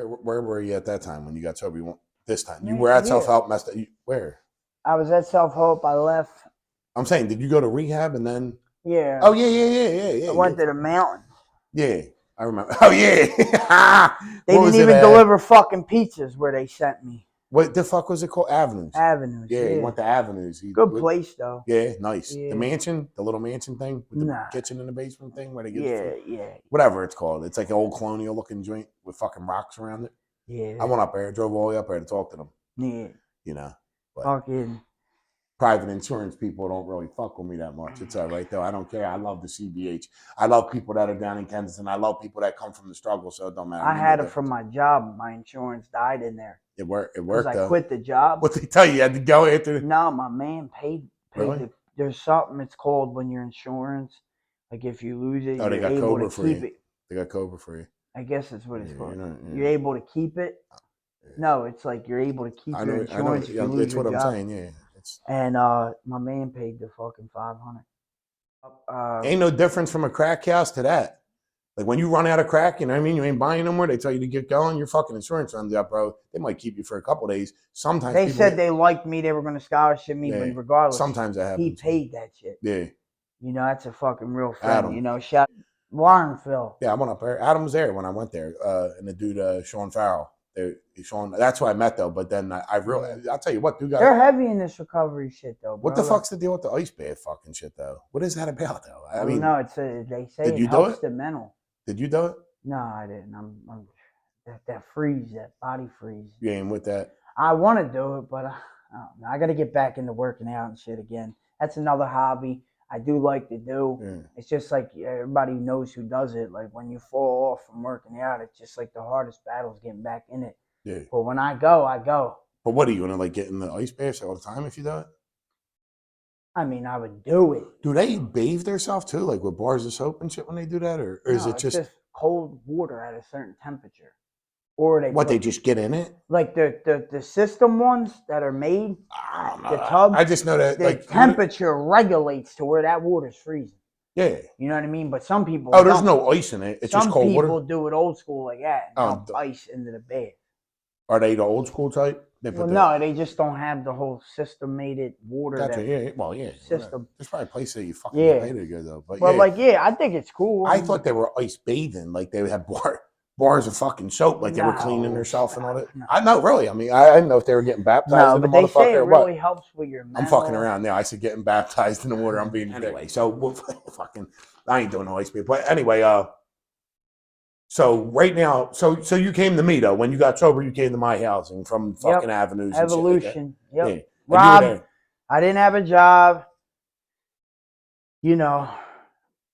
Where were you at that time when you got sober? This time you were Right at here. self help. Messed up. Where? I was at Self Hope. I left. I'm saying, did you go to rehab and then? Yeah. Oh yeah. I went to the mountains. Yeah, I remember. Oh yeah. They didn't even deliver fucking pizzas where they sent me. What the fuck was it called? Avenues. Avenues. Yeah, he went to Avenues. Good place though. Yeah, nice. Yeah. The mansion, the little mansion thing with the kitchen in the basement thing where they get whatever it's called. It's like an old colonial looking joint with fucking rocks around it. Yeah. I went up there, drove all the way up there to talk to them. Yeah. You know. Fucking private insurance people don't really fuck with me that much. It's all right though. I don't care. I love the CBH. I love people that are down in Kensington. I love people that come from the struggle, so it don't matter. I had it from my job. My insurance died in there. It worked. Because I quit the job. What they tell you? You had to go after. No, my man paid really? There's something it's called when your insurance, like if you lose it, you're able to keep it. They got Cobra for you. I guess that's what it's called. You're able to keep it. No, it's like you're able to keep your insurance if you lose your job. That's what I'm saying. Yeah. And my man paid the fucking $500. Ain't no difference from a crack house to that. Like when you run out of crack, you know what I mean? You ain't buying no more. They tell you to get going. Your fucking insurance runs out, bro. They might keep you for a couple of days. Sometimes they said they liked me. They were going to scholarship me, but regardless, sometimes that happens. He paid that shit. Yeah. You know, that's a fucking real friend. Adam. You know, shout Warren Phil. Yeah, I went up there. Adam was there when I went there, and the dude Sean Farrell. Sean, that's who I met though. But then I'll tell you what, dude. They're heavy in this recovery shit though. Bro. What the fuck's the deal with the ice bath fucking shit though? What is that about though? I mean, no, it's they say it helps the mental. Did you do it? No, I didn't. I'm that freeze, that body freeze. You ain't with that. I want to do it, but I don't know. I got to get back into working out and shit again. That's another hobby I do like to do. Yeah. It's just like everybody knows who does it. Like when you fall off from working out, it's just like the hardest battle is getting back in it. Yeah. But when I go, I go. But what are you gonna like get in the ice baths all the time if you do it? I mean, I would do it. Do they bathe themselves too, like with bars of soap and shit when they do that, or is it just cold water at a certain temperature? Or they just get in it? Like the system ones that are made, I don't know. The tub. I just know that the temperature regulates to where that water's freezing. Yeah. You know what I mean? But some people there's no ice in it. It's just cold water. Some people do it old school like that and dump ice into the bath. Are they the old school type? No, they just don't have the whole systemated water. Gotcha. System. There's probably places that you fucking pay to go though. But I think it's cool. I thought they were ice bathing, like they would have bars of fucking soap, like they were cleaning themselves and all that. No. I know, really. I mean, I didn't know if they were getting baptized in the motherfucker. They say it really helps with your mental. I'm fucking around now. I said getting baptized in the water. I'm being anyway. So I ain't doing no ice bath. But anyway, so right now, so you came to me though. When you got sober, you came to my house and from fucking Avenues. Evolution. And shit like yep. Rob, I didn't have a job. You know,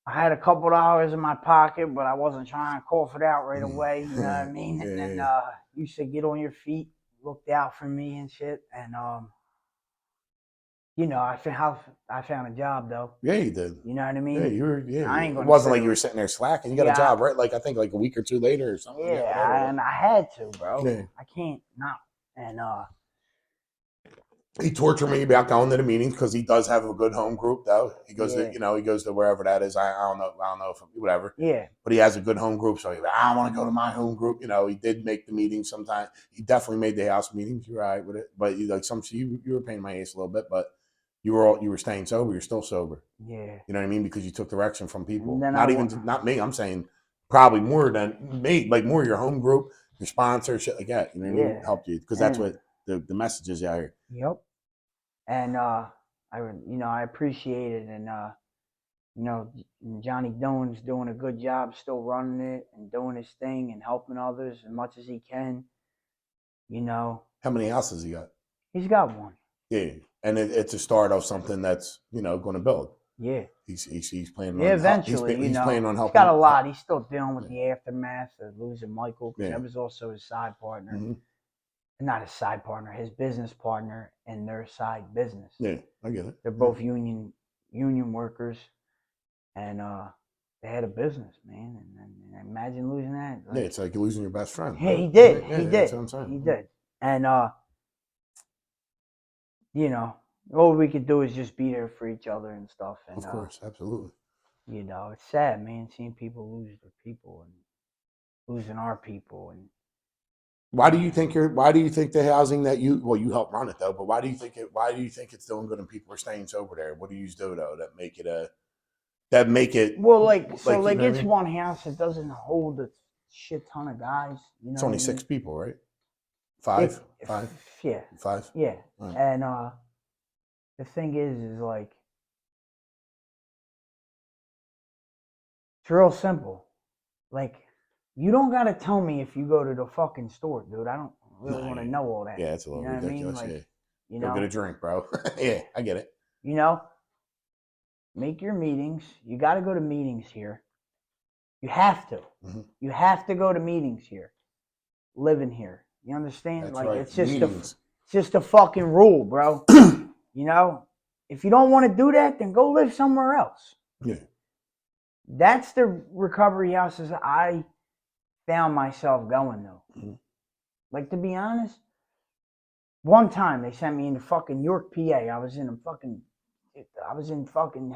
I had a couple dollars in my pocket, but I wasn't trying to cough it out right away. You know what I mean? And then you said, get on your feet, looked out for me and shit. And, you know, I found a job though. Yeah, you did. You know what I mean? Yeah, you were. Yeah, I ain't gonna it wasn't like you were sitting there slacking. You got a job, right? Like I think like a week or two later or something. Yeah, and I had to, bro. Yeah. I can't not. And he tortured me about going to the meetings because he does have a good home group though. He goes to, he goes to wherever that is. I don't know if whatever. Yeah. But he has a good home group, so he's like, I want to go to my home group. You know, he did make the meetings sometimes. He definitely made the house meetings. You're right with it, but you were paying my ass a little bit, but you were staying sober. You're still sober. Yeah. You know what I mean? Because you took direction from people. Not me. I'm saying probably more than me, like more your home group, your sponsor, shit like that. You know what I mean? Helped you because that's what the message is out here. Yep. And I appreciate it, and Johnny Doan's doing a good job, still running it and doing his thing and helping others as much as he can. You know. How many houses he got? He's got one. Yeah, and it's a start of something that's going to build. Yeah. He's planning. Yeah, eventually, he's planning on helping. He's got a lot. He's still dealing with the aftermath of losing Michael because that was also his side partner. Mm-hmm. Not his side partner, his business partner in their side business. Yeah, I get it. They're both union workers, and they had a business, man. And imagine losing that. Like, it's like losing your best friend. Yeah, he did. Yeah, he did. That's what I'm saying. He did. And all we could do is just be there for each other and stuff. And, of course, absolutely. It's sad, man, seeing people lose their people and losing our people and. Why do you think the housing that you help run it though? But why do you think it's doing good and people are staying sober there? What do you do though that make it Well, like so, you know like what I it's mean? one house. It doesn't hold a shit ton of guys. You know, It's only what I mean? 6 people, right? It, Five, yeah, 5. yeah. Right. And the thing is like it's real simple. Like, you don't gotta tell me if you go to the fucking store, dude. I don't really want to know all that. Yeah, it's a You little know what I mean? ridiculous. Like, Yeah, you go get a know, drink, bro. Yeah, I get it. you know, make your meetings. You got to go to meetings here. You have to. Mm-hmm. You have to go to meetings here. Living here. You understand? That's like right. it's just Meetings. it's just a fucking rule, bro. You know, if you don't want to do that, then go live somewhere else. Yeah. That's the recovery houses I found myself going to. Mm-hmm. Like, to be honest, one time they sent me into fucking York, PA. I was in fucking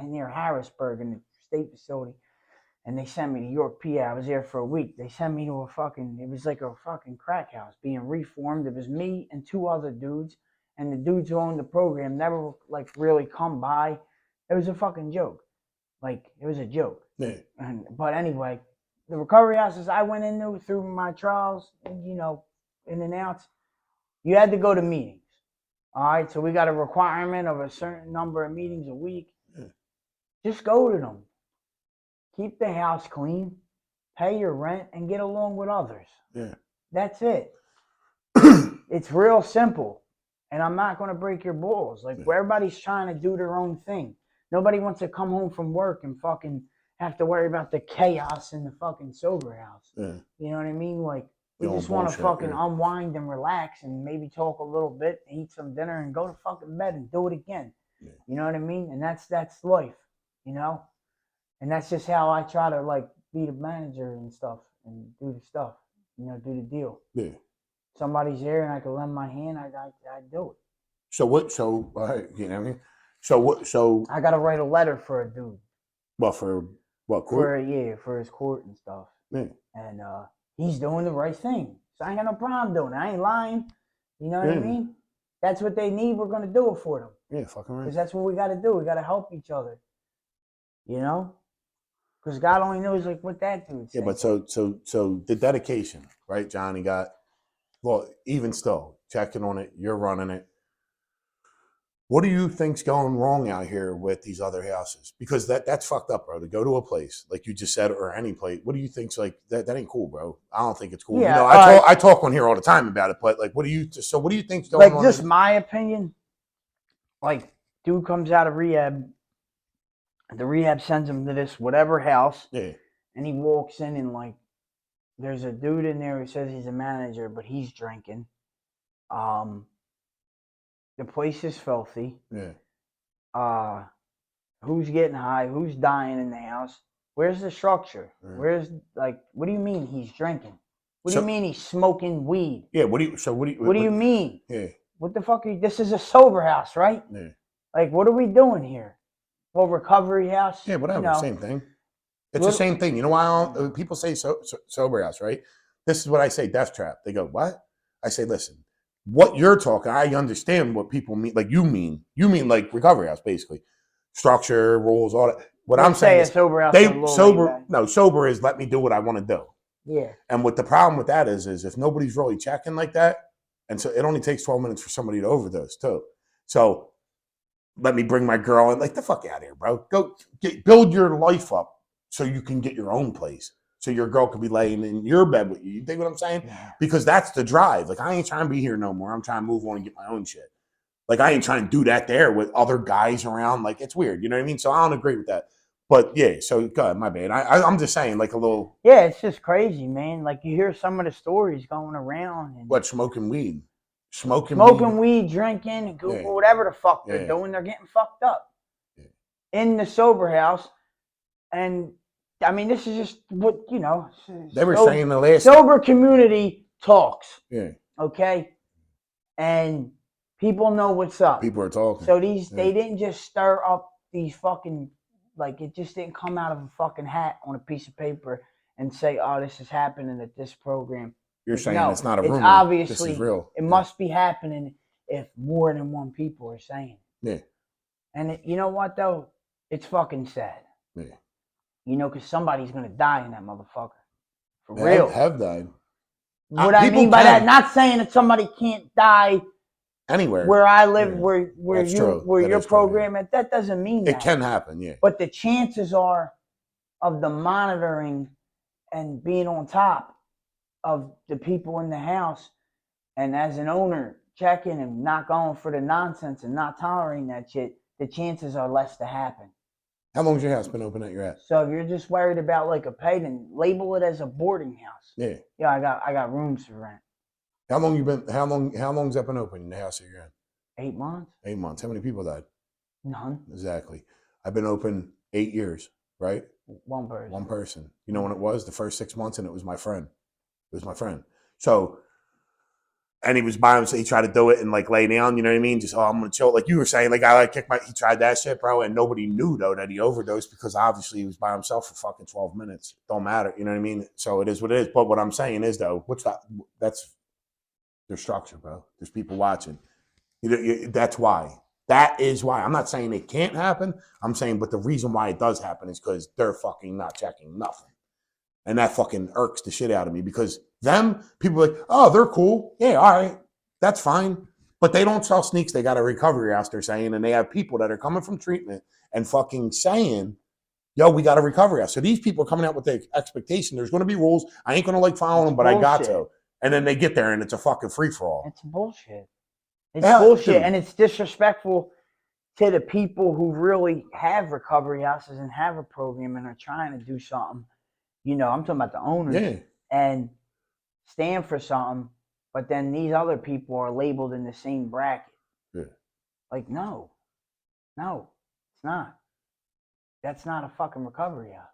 near Harrisburg in the state facility. And they sent me to York, PA. I was there for a week. They sent me to it was like a fucking crack house being reformed. It was me and 2 other dudes. And the dudes who owned the program never, like, really come by. It was a fucking joke. Like, it was a joke. Yeah. But anyway, the recovery houses I went into through my trials, you know, in and outs, you had to go to meetings. All right, so we got a requirement of a certain number of meetings a week. Yeah. Just go to them. Keep the house clean, pay your rent, and get along with others. Yeah. That's it. It's real simple. And I'm not going to break your balls. Like, everybody's trying to do their own thing. Nobody wants to come home from work and fucking have to worry about the chaos in the fucking sober house. Yeah. You know what I mean? Like, we just want to fucking unwind and relax and maybe talk a little bit, eat some dinner, and go to fucking bed and do it again. Yeah. You know what I mean? And that's life, you know? And that's just how I try to, like, be the manager and stuff and do the stuff, you know, do the deal. Yeah. Somebody's there and I can lend my hand, I do it. So what? So you know what I mean? So what? So I gotta write a letter for a dude. Well, for what court? For his court and stuff. Yeah. And he's doing the right thing. So I ain't got no problem doing it. I ain't lying. You know what I mean? That's what they need. We're gonna do it for them. Yeah, fucking right. Because that's what we got to do. We got to help each other. You know? Because God only knows like what that dude's saying. Yeah, but so the dedication, right? Johnny got. Well, even still, checking on it, you're running it. What do you think's going wrong out here with these other houses? Because that's fucked up, bro. To go to a place like you just said, or any place, what do you think's like that ain't cool, bro? I don't think it's cool. Yeah, you know, I talk on here all the time about it, but like, what do you think's going on? Like, just my opinion. Like, dude comes out of rehab. The rehab sends him to this whatever house. Yeah. And he walks in and like, there's a dude in there who says he's a manager, but he's drinking. The place is filthy. Yeah. Who's getting high? Who's dying in the house? Where's the structure? Yeah. Where's, like, what do you mean he's drinking? What do you mean he's smoking weed? Yeah, what do you mean? Yeah. What the fuck are you, this is a sober house, right? Yeah. Like, what are we doing here? Well, recovery house? Yeah, whatever, you know, same thing. It's the same thing. You know why people say sober house, right? This is what I say, death trap. They go, what? I say, listen, what you're talking, I understand what people mean. Like you mean like recovery house, basically. Structure, rules, all that. What I'm saying is sober house sober is let me do what I want to do. Yeah. And what the problem with that is if nobody's really checking like that, and so it only takes 12 minutes for somebody to overdose too. So let me bring my girl in, like the fuck out of here, bro. Go build your life up so you can get your own place. So your girl could be laying in your bed with you. You think what I'm saying? Yeah. Because that's the drive. Like, I ain't trying to be here no more. I'm trying to move on and get my own shit. Like, I ain't trying to do that there with other guys around. Like, it's weird. You know what I mean? So I don't agree with that. But yeah, so go ahead, my bad. I'm just saying, like a little. Yeah, it's just crazy, man. Like, you hear some of the stories going around. And smoking weed? Smoking weed, drinking, and Google, whatever the fuck they're doing. They're getting fucked up in the sober house. And I mean, this is just what, you know. They were saying the last. Sober community talks. Yeah. Okay? And people know what's up. People are talking. So they didn't just stir up these fucking, like, it just didn't come out of a fucking hat on a piece of paper and say, oh, this is happening at this program. You're saying no, it's not a it's rumor. obviously, this is real. It must be happening if more than one people are saying it. Yeah. And you know what, though? It's fucking sad. Yeah. You know, because somebody's going to die in that motherfucker. For real. Have died. What I mean by that, not saying that somebody can't die anywhere where I live, where your program at. That doesn't mean that. It can happen, yeah. But the chances are of the monitoring and being on top of the people in the house, and as an owner, checking and not going for the nonsense and not tolerating that shit, the chances are less to happen. How long's your house been open at your ass? So if you're just worried about like a pay, then label it as a boarding house. Yeah. Yeah, I got rooms for rent. How long's that been open in the house that you're in? 8 months. 8 months. How many people died? None. Exactly. I've been open 8 years, right? One person. One person. You know when it was? The first 6 months, and it was my friend. It was my friend. So, and he was by himself. He tried to do it and like lay down, you know what I mean? Just, I'm going to chill. Like you were saying, like he tried that shit, bro. And nobody knew though that he overdosed because obviously he was by himself for fucking 12 minutes. Don't matter. You know what I mean? So it is what it is. But what I'm saying is though, that's their structure, bro. There's people watching. That's why. That is why. I'm not saying it can't happen. I'm saying, but the reason why it does happen is because they're fucking not checking nothing. And that fucking irks the shit out of me because people are like, oh, they're cool. Yeah, all right. That's fine. But they don't sell sneaks. They got a recovery house, they're saying. And they have people that are coming from treatment and fucking saying, yo, we got a recovery house. So these people are coming out with the expectation. There's going to be rules. I ain't going to like follow them, but I got to. And then they get there and it's a fucking free-for-all. It's bullshit. It's bullshit. Dude. And it's disrespectful to the people who really have recovery houses and have a program and are trying to do something. You know, I'm talking about the owners and stand for something, but then these other people are labeled in the same bracket. Yeah. Like, no, it's not. That's not a fucking recovery house.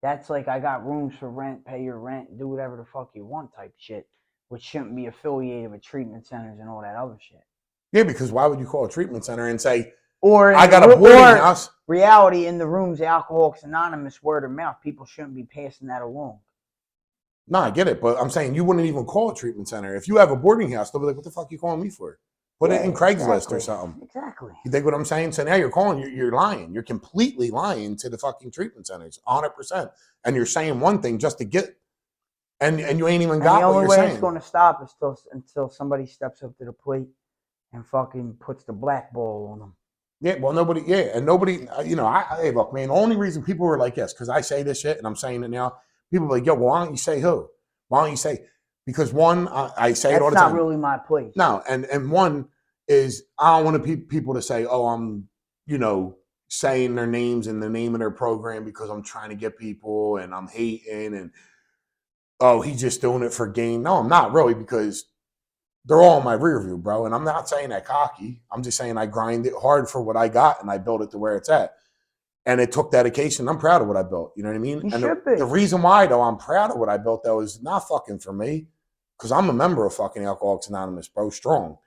That's like, I got rooms for rent, pay your rent, do whatever the fuck you want type shit, which shouldn't be affiliated with treatment centers and all that other shit. Yeah, because why would you call a treatment center and say, I got a boarding house? Reality in the rooms, Alcoholics Anonymous, word of mouth, people shouldn't be passing that along. No, I get it, but I'm saying you wouldn't even call a treatment center. If you have a boarding house, they'll be like, what the fuck are you calling me for? Put it in Craigslist or something. Exactly. You think what I'm saying? So now you're lying. You're completely lying to the fucking treatment centers, 100%. And you're saying one thing just to get, and you ain't even got what you're saying. The only way it's going to stop is until somebody steps up to the plate and fucking puts the black ball on them. Yeah, well, nobody, you know, hey, look, man, the only reason people were like, yes, because I say this shit and I'm saying it now, people are like, yo, well, why don't you say who? Why don't you say, because one, I say it all the time. That's not really my place. No, and one is, I don't want people to say, oh, I'm, you know, saying their names and the name of their program because I'm trying to get people and I'm hating and, oh, he's just doing it for gain. No, I'm not really, because they're all in my rear view, bro. And I'm not saying that cocky. I'm just saying I grind it hard for what I got and I built it to where it's at. And it took dedication. I'm proud of what I built. You know what I mean? The reason why, though, I'm proud of what I built, though, is not fucking for me. Because I'm a member of fucking Alcoholics Anonymous, bro, strong.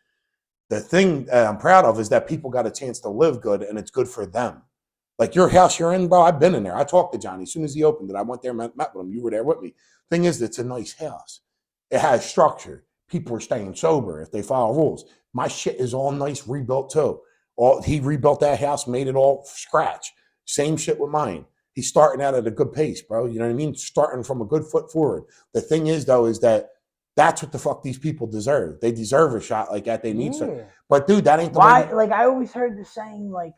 The thing I'm proud of is that people got a chance to live good and it's good for them. Like your house you're in, bro, I've been in there. I talked to Johnny as soon as he opened it. I went there and met with him. You were there with me. Thing is, it's a nice house. It has structure. People are staying sober if they follow rules. My shit is all nice, rebuilt too. He rebuilt that house, made it all scratch. Same shit with mine. He's starting out at a good pace, bro. You know what I mean? Starting from a good foot forward. The thing is, though, is that that's what the fuck these people deserve. They deserve a shot like that. They need some. But dude, that ain't the way. Like I always heard the saying, like,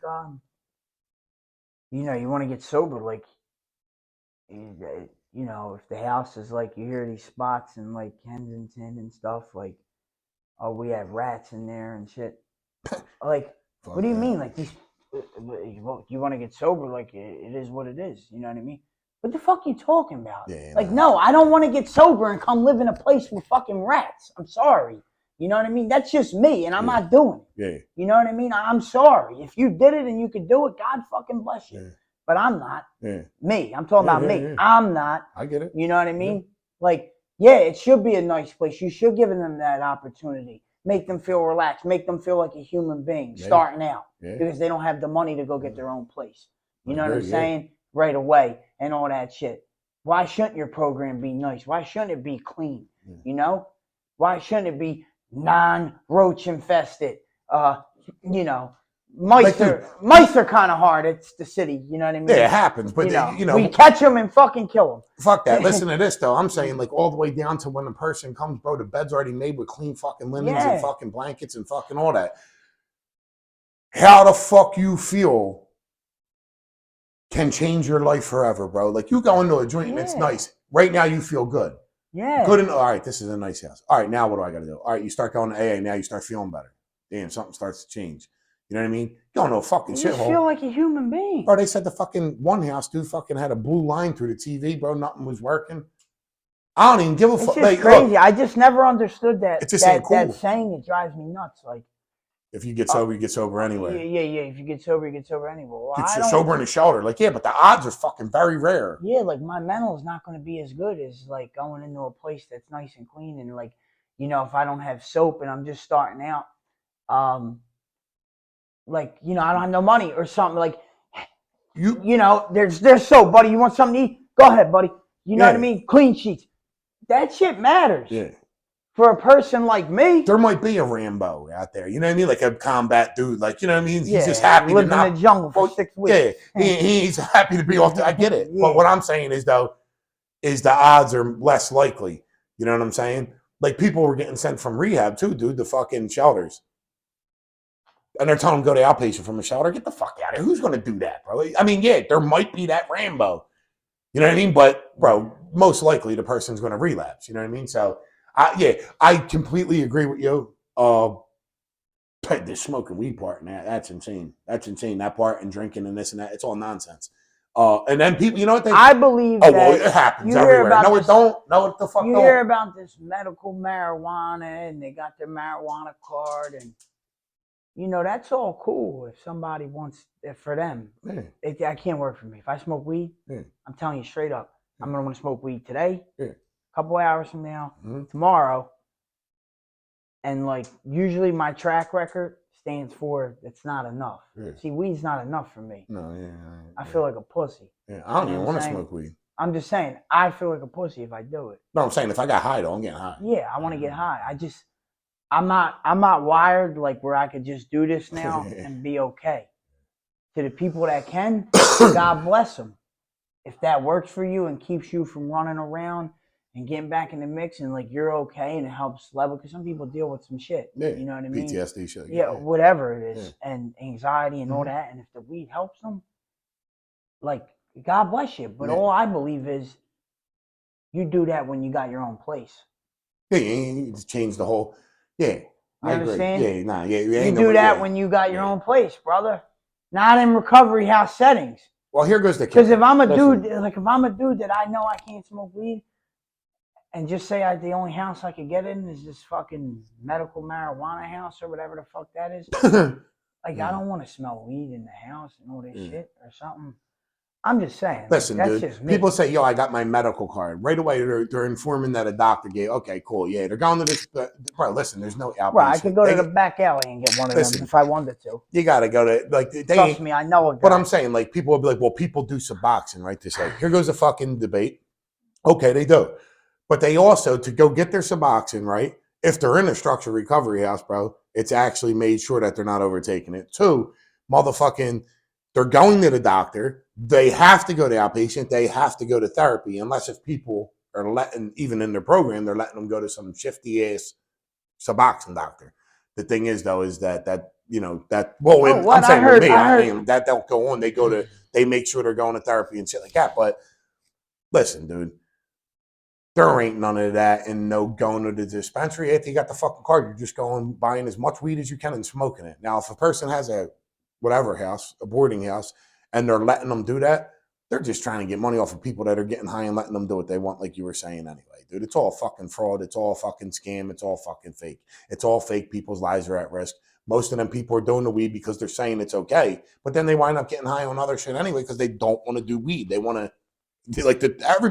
you know, you want to get sober, like, you know, if the house is like, you hear these spots in like Kensington and stuff, like, oh, we have rats in there and shit. Like, what do you mean? Like, these, you want to get sober, like, it is what it is. You know what I mean? What the fuck are you talking about? Yeah, like, no, I don't want to get sober and come live in a place with fucking rats. I'm sorry. You know what I mean? That's just me, and I'm not doing it. Yeah. You know what I mean? I'm sorry. If you did it and you could do it, God fucking bless you. Yeah. But I'm not. Yeah. Me. I'm talking about me. Yeah. I'm not. I get it. You know what I mean? Yeah. Like, yeah, it should be a nice place. You should give them that opportunity. Make them feel relaxed. Make them feel like a human being starting out. Yeah. Because they don't have the money to go get their own place. You know what I'm saying? Right away and all that shit. Why shouldn't your program be nice? Why shouldn't it be clean? You know, why shouldn't it be non-roach infested? You know, mice are kind of hard. It's the city. You know what I mean? Yeah, it happens. But we catch them and fucking kill them. Fuck that. Listen to this though. I'm saying like all the way down to when the person comes, bro. The bed's already made with clean fucking linens and fucking blankets and fucking all that. How the fuck you feel can change your life forever, bro. Like you go into a joint and it's nice. Right now you feel good. Yeah. Good and all right, this is a nice house. All right, now what do I gotta do? All right, you start going to AA, now you start feeling better. Damn, something starts to change. You know what I mean? You don't know fucking shit. You feel like a human being. Bro, they said the fucking one house dude fucking had a blue line through the TV, bro. Nothing was working. I don't even give a fuck. It's just crazy. Look, I just never understood that. It's just ain't cool. That saying, it drives me nuts. Like, if you get sober, you get sober anyway. Yeah. If you get sober, you get sober anyway. Well, you're sober in the shoulder. Like, yeah, but the odds are fucking very rare. Yeah, like my mental is not going to be as good as like going into a place that's nice and clean and like, you know, if I don't have soap and I'm just starting out, like, you know, I don't have no money or something. Like, you know, there's soap, buddy. You want something to eat? Go ahead, buddy. You know what I mean? Clean sheets. That shit matters. Yeah. For a person like me, there might be a Rambo out there. You know what I mean? Like a combat dude. Like, you know what I mean? He's just happy to not in the jungle for 6 weeks. Yeah, he's happy to be off. I get it. But what I'm saying is though, is the odds are less likely. You know what I'm saying? Like people were getting sent from rehab too, dude. The fucking shelters. And they're telling them go to outpatient from a shelter. Get the fuck out of here. Who's going to do that, bro? I mean, yeah, there might be that Rambo. You know what I mean? But, bro, most likely the person's going to relapse. You know what I mean? So, I completely agree with you. The smoking weed part, man, that's insane. That's insane. That part and drinking and this and that, it's all nonsense. And then people, you know what they... I believe that... well, it happens everywhere. No, it don't. No, what the fuck You hear about this medical marijuana and they got their marijuana card and... You know, that's all cool if somebody wants it for them. I can't work for me. If I smoke weed, I'm telling you straight up, I'm going to want to smoke weed today, a couple hours from now, tomorrow. And, like, usually my track record stands for it's not enough. See, weed's not enough for me. No, I feel like a pussy. I don't even want to smoke weed. I'm just saying, I feel like a pussy if I do it. No, I'm saying if I got high, though, I'm getting high. Yeah, I want to get high. I'm not wired like where I could just do this now and be okay. To the people that can, God bless them. If that works for you and keeps you from running around and getting back in the mix and like you're okay and it helps level, because some people deal with some shit. You know what I mean? PTSD shit. Yeah, whatever it is, and anxiety and all that. And if the weed helps them, like God bless you. But all I believe is you do that when you got your own place. Yeah, you just change the whole. Yeah, I agree. Yeah, you do that when you got your own place, brother. Not in recovery house settings. Well, here goes the because if I'm a dude, like if I'm a dude that I know I can't smoke weed, and just say the only house I could get in is this fucking medical marijuana house or whatever the fuck that is. Like I don't want to smell weed in the house and all this shit or something. I'm just saying. Listen, that's dude. Just me. People say, "Yo, I got my medical card." Right away, they're informing that a doctor gave. Okay, cool. Yeah, they're going to this. Bro, listen, there's no outpatient. Right, I could go to the back alley and get one of them if I wanted to. You got to go to like. Trust me, I know. But I'm saying, like, people will be like, "Well, people do Suboxone, right?" They say, "Here goes a fucking debate." Okay, they do, but they also to go get their Suboxone, right? If they're in a structured recovery house, bro, it's actually made sure that they're not overtaking it. Two, motherfucking. They're going to the doctor. They have to go to outpatient. They have to go to therapy, unless if people are letting, even in their program, they're letting them go to some shifty ass Suboxone doctor. The thing is, though, is that you know that. Well, I'm saying with me, I mean, that they'll go on. They make sure they're going to therapy and shit like that. But listen, dude, there ain't none of that, and no going to the dispensary. After you got the fucking card, you're just going buying as much weed as you can and smoking it. Now, if a person has a whatever house, a boarding house, and they're letting them do that, they're just trying to get money off of people that are getting high and letting them do what they want, like you were saying anyway, dude. It's all fucking fraud. It's all fucking scam. It's all fucking fake. It's all fake. People's lives are at risk. Most of them people are doing the weed because they're saying it's okay, but then they wind up getting high on other shit anyway because they don't want to do weed. They want to, like,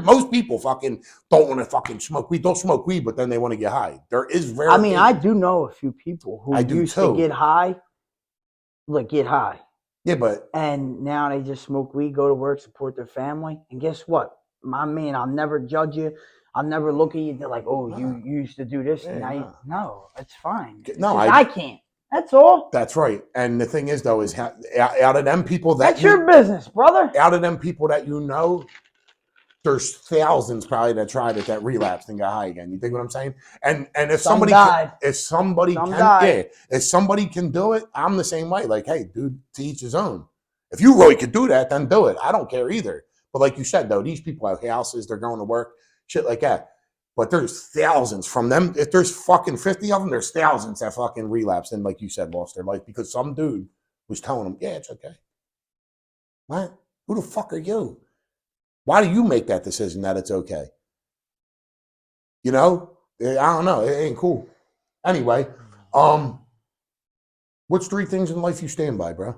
most people fucking don't want to fucking smoke weed. Don't smoke weed, but then they want to get high. There is rare. I mean, I do know a few people who used to get high. Get high. Yeah, but and now they just smoke weed, go to work, support their family. And guess what? My man, I'll never judge you. I'll never look at you. They're like, oh, Nah. you used to do this. Yeah, And now nah. no, it's fine. It's No, just I can't. That's all. That's right. And the thing is, though, is out of them people that That's your business, brother. out of them people that you know, there's thousands probably that tried it, that relapsed and got high again. You think what I'm saying? And if Some somebody died. if somebody Some can died. yeah, if somebody can do it, I'm the same way. Like, hey, dude, to each his own. If you really could do that, then do it. I don't care either. But like you said, though, these people have houses, they're going to work, shit like that. But there's thousands from them. If there's fucking 50 of them, there's thousands that fucking relapsed and, like you said, lost their life because some dude was telling them, yeah, it's okay. What? Who the fuck are you? Why do you make that decision that it's okay? You know? I don't know. It ain't cool. Anyway, what's 3 things in life you stand by, bro?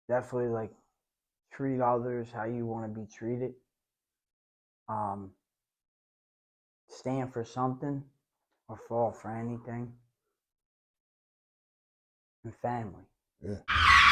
Definitely like treat others how you want to be treated. Stand for something or fall for anything. And family. Yeah.